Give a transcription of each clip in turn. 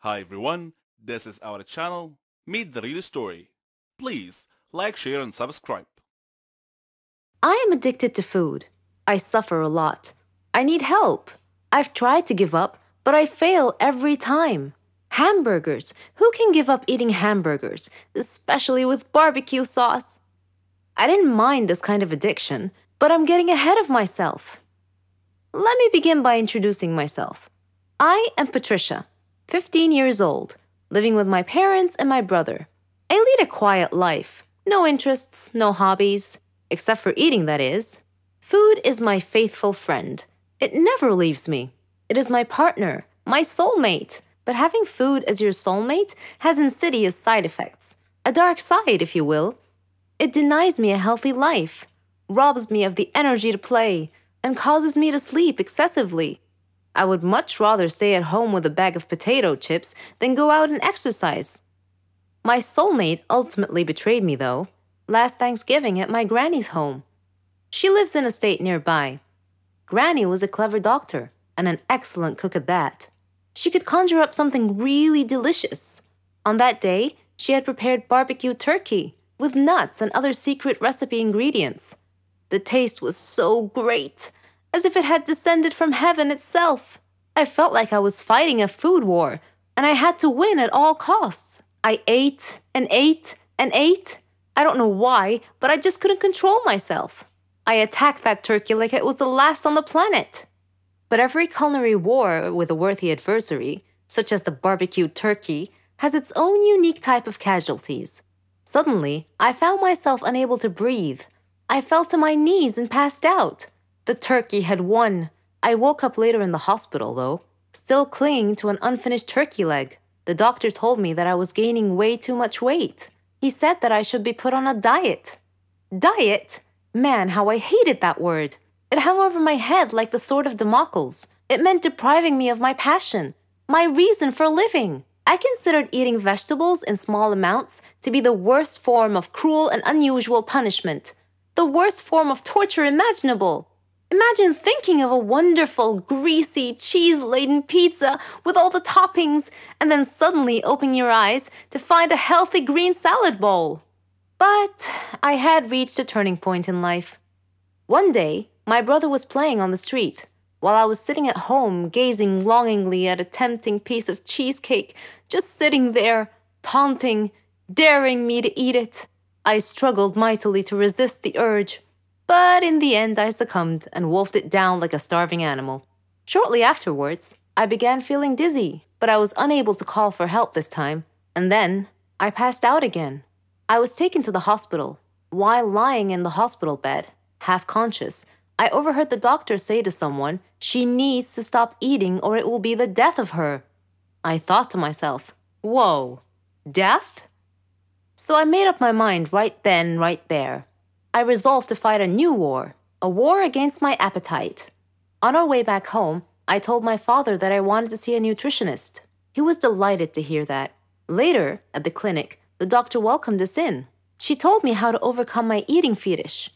Hi everyone, this is our channel, Meet the Real Story. Please like, share and subscribe. I am addicted to food. I suffer a lot. I need help. I've tried to give up, but I fail every time. Hamburgers. Who can give up eating hamburgers, especially with barbecue sauce? I didn't mind this kind of addiction, but I'm getting ahead of myself. Let me begin by introducing myself. I am Patricia, 15 years old, living with my parents and my brother. I lead a quiet life. No interests, no hobbies, except for eating, that is. Food is my faithful friend. It never leaves me. It is my partner, my soulmate. But having food as your soulmate has insidious side effects. A dark side, if you will. It denies me a healthy life, robs me of the energy to play, and causes me to sleep excessively. I would much rather stay at home with a bag of potato chips than go out and exercise. My soulmate ultimately betrayed me, though, last Thanksgiving at my granny's home. She lives in a state nearby. Granny was a clever doctor, and an excellent cook at that. She could conjure up something really delicious. On that day, she had prepared barbecue turkey with nuts and other secret recipe ingredients. The taste was so great, as if it had descended from heaven itself. I felt like I was fighting a food war, and I had to win at all costs. I ate and ate and ate. I don't know why, but I just couldn't control myself. I attacked that turkey like it was the last on the planet. But every culinary war with a worthy adversary, such as the barbecued turkey, has its own unique type of casualties. Suddenly, I found myself unable to breathe. I fell to my knees and passed out. The turkey had won. I woke up later in the hospital, though, still clinging to an unfinished turkey leg. The doctor told me that I was gaining way too much weight. He said that I should be put on a diet. Diet? Man, how I hated that word. It hung over my head like the sword of Damocles. It meant depriving me of my passion, my reason for living. I considered eating vegetables in small amounts to be the worst form of cruel and unusual punishment. The worst form of torture imaginable. Imagine thinking of a wonderful, greasy, cheese-laden pizza with all the toppings and then suddenly opening your eyes to find a healthy green salad bowl. But I had reached a turning point in life. One day, my brother was playing on the street, while I was sitting at home gazing longingly at a tempting piece of cheesecake, just sitting there, taunting, daring me to eat it. I struggled mightily to resist the urge, but in the end I succumbed and wolfed it down like a starving animal. Shortly afterwards, I began feeling dizzy, but I was unable to call for help this time, and then I passed out again. I was taken to the hospital. While lying in the hospital bed, half conscious, I overheard the doctor say to someone, "She needs to stop eating or it will be the death of her." I thought to myself, whoa, death? So I made up my mind right then, right there. I resolved to fight a new war, a war against my appetite. On our way back home, I told my father that I wanted to see a nutritionist. He was delighted to hear that. Later, at the clinic, the doctor welcomed us in. She told me how to overcome my eating fetish.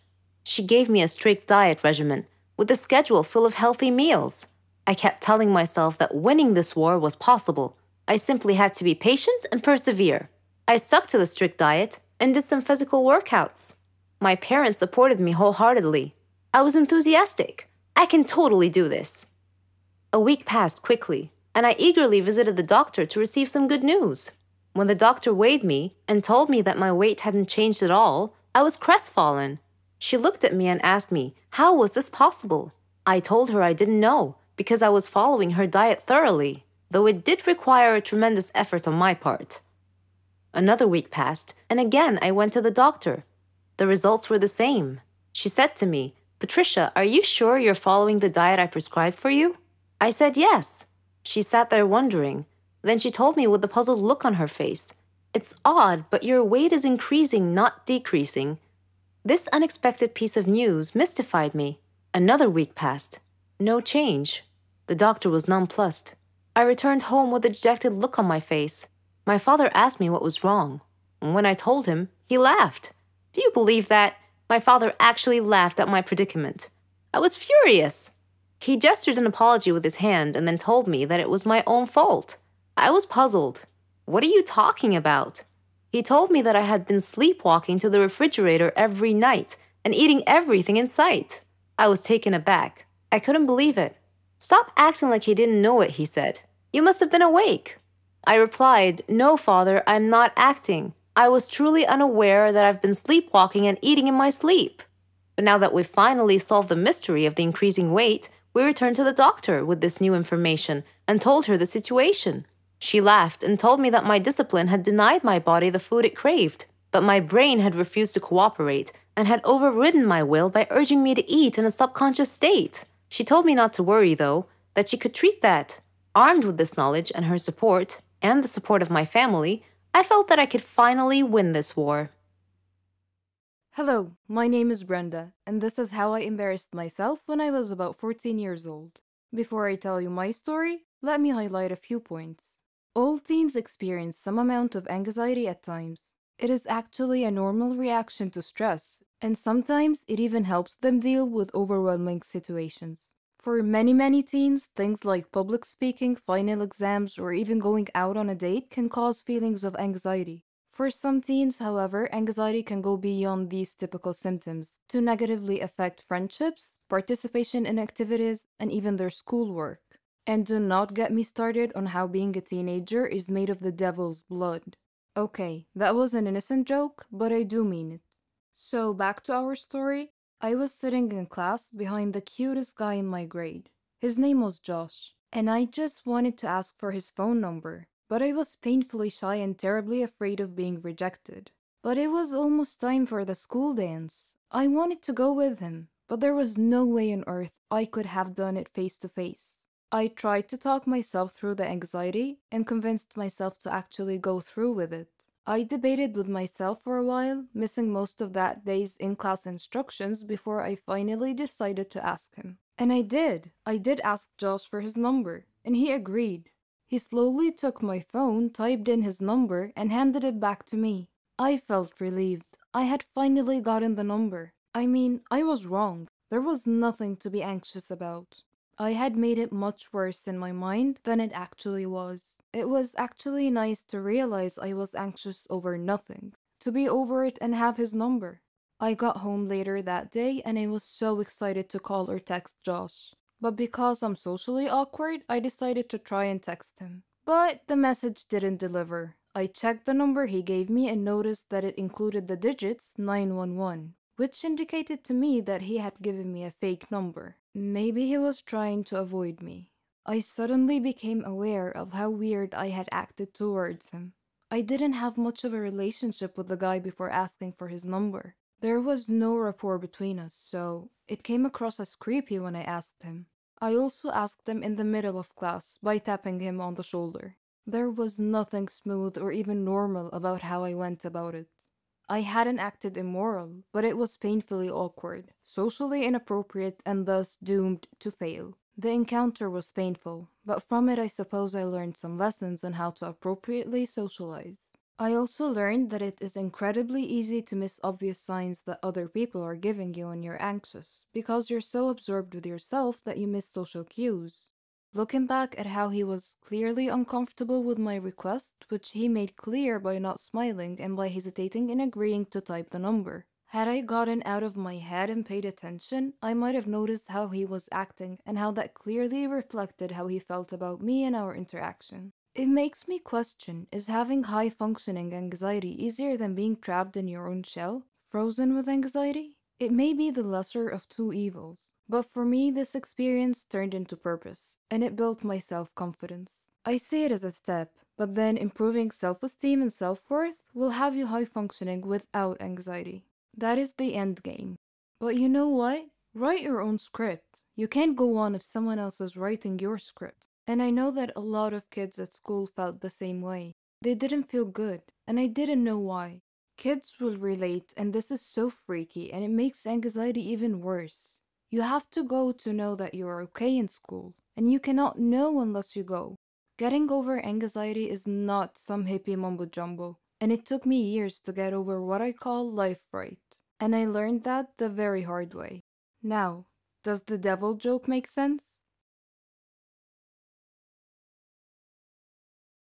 She gave me a strict diet regimen with a schedule full of healthy meals. I kept telling myself that winning this war was possible. I simply had to be patient and persevere. I stuck to the strict diet and did some physical workouts. My parents supported me wholeheartedly. I was enthusiastic. I can totally do this. A week passed quickly, and I eagerly visited the doctor to receive some good news. When the doctor weighed me and told me that my weight hadn't changed at all, I was crestfallen. She looked at me and asked me, how was this possible? I told her I didn't know, because I was following her diet thoroughly, though it did require a tremendous effort on my part. Another week passed, and again I went to the doctor. The results were the same. She said to me, "Patricia, are you sure you're following the diet I prescribed for you?" I said yes. She sat there wondering. Then she told me with a puzzled look on her face, "It's odd, but your weight is increasing, not decreasing." This unexpected piece of news mystified me. Another week passed. No change. The doctor was nonplussed. I returned home with a dejected look on my face. My father asked me what was wrong. When I told him, he laughed. Do you believe that? My father actually laughed at my predicament. I was furious. He gestured an apology with his hand and then told me that it was my own fault. I was puzzled. What are you talking about? He told me that I had been sleepwalking to the refrigerator every night and eating everything in sight. I was taken aback. I couldn't believe it. Stop acting like he didn't know it, he said. You must have been awake. I replied, No, father, I'm not acting. I was truly unaware that I've been sleepwalking and eating in my sleep. But now that we've finally solved the mystery of the increasing weight, we returned to the doctor with this new information and told her the situation. She laughed and told me that my discipline had denied my body the food it craved, but my brain had refused to cooperate and had overridden my will by urging me to eat in a subconscious state. She told me not to worry, though, that she could treat that. Armed with this knowledge and her support, and the support of my family, I felt that I could finally win this war. Hello, my name is Brenda, and this is how I embarrassed myself when I was about 14 years old. Before I tell you my story, let me highlight a few points. All teens experience some amount of anxiety at times. It is actually a normal reaction to stress, and sometimes it even helps them deal with overwhelming situations. For many teens, things like public speaking, final exams, or even going out on a date can cause feelings of anxiety. For some teens, however, anxiety can go beyond these typical symptoms to negatively affect friendships, participation in activities, and even their schoolwork. And do not get me started on how being a teenager is made of the devil's blood. Okay, that was an innocent joke, but I do mean it. So back to our story. I was sitting in class behind the cutest guy in my grade. His name was Josh, and I just wanted to ask for his phone number, but I was painfully shy and terribly afraid of being rejected. But it was almost time for the school dance. I wanted to go with him, but there was no way on earth I could have done it face to face. I tried to talk myself through the anxiety and convinced myself to actually go through with it. I debated with myself for a while, missing most of that day's in-class instructions before I finally decided to ask him. And I did. I did ask Josh for his number, and he agreed. He slowly took my phone, typed in his number, and handed it back to me. I felt relieved. I had finally gotten the number. I mean, I was wrong. There was nothing to be anxious about. I had made it much worse in my mind than it actually was. It was actually nice to realize I was anxious over nothing, to be over it and have his number. I got home later that day and I was so excited to call or text Josh. But because I'm socially awkward, I decided to try and text him. But the message didn't deliver. I checked the number he gave me and noticed that it included the digits 911, which indicated to me that he had given me a fake number. Maybe he was trying to avoid me. I suddenly became aware of how weird I had acted towards him. I didn't have much of a relationship with the guy before asking for his number. There was no rapport between us, so it came across as creepy when I asked him. I also asked him in the middle of class by tapping him on the shoulder. There was nothing smooth or even normal about how I went about it. I hadn't acted immoral, but it was painfully awkward, socially inappropriate, and thus doomed to fail. The encounter was painful, but from it I suppose I learned some lessons on how to appropriately socialize. I also learned that it is incredibly easy to miss obvious signs that other people are giving you when you're anxious, because you're so absorbed with yourself that you miss social cues. Looking back at how he was clearly uncomfortable with my request, which he made clear by not smiling and by hesitating in agreeing to type the number. Had I gotten out of my head and paid attention, I might have noticed how he was acting and how that clearly reflected how he felt about me and our interaction. It makes me question, is having high-functioning anxiety easier than being trapped in your own shell, frozen with anxiety? It may be the lesser of two evils, but for me this experience turned into purpose, and it built my self-confidence. I see it as a step, but then improving self-esteem and self-worth will have you high-functioning without anxiety. That is the end game. But you know what? Write your own script. You can't go on if someone else is writing your script. And I know that a lot of kids at school felt the same way. They didn't feel good, and I didn't know why. Kids will relate, and this is so freaky, and it makes anxiety even worse. You have to go to know that you are okay in school, and you cannot know unless you go. Getting over anxiety is not some hippie mumbo-jumbo, and it took me years to get over what I call life fright. And I learned that the very hard way. Now, does the devil joke make sense?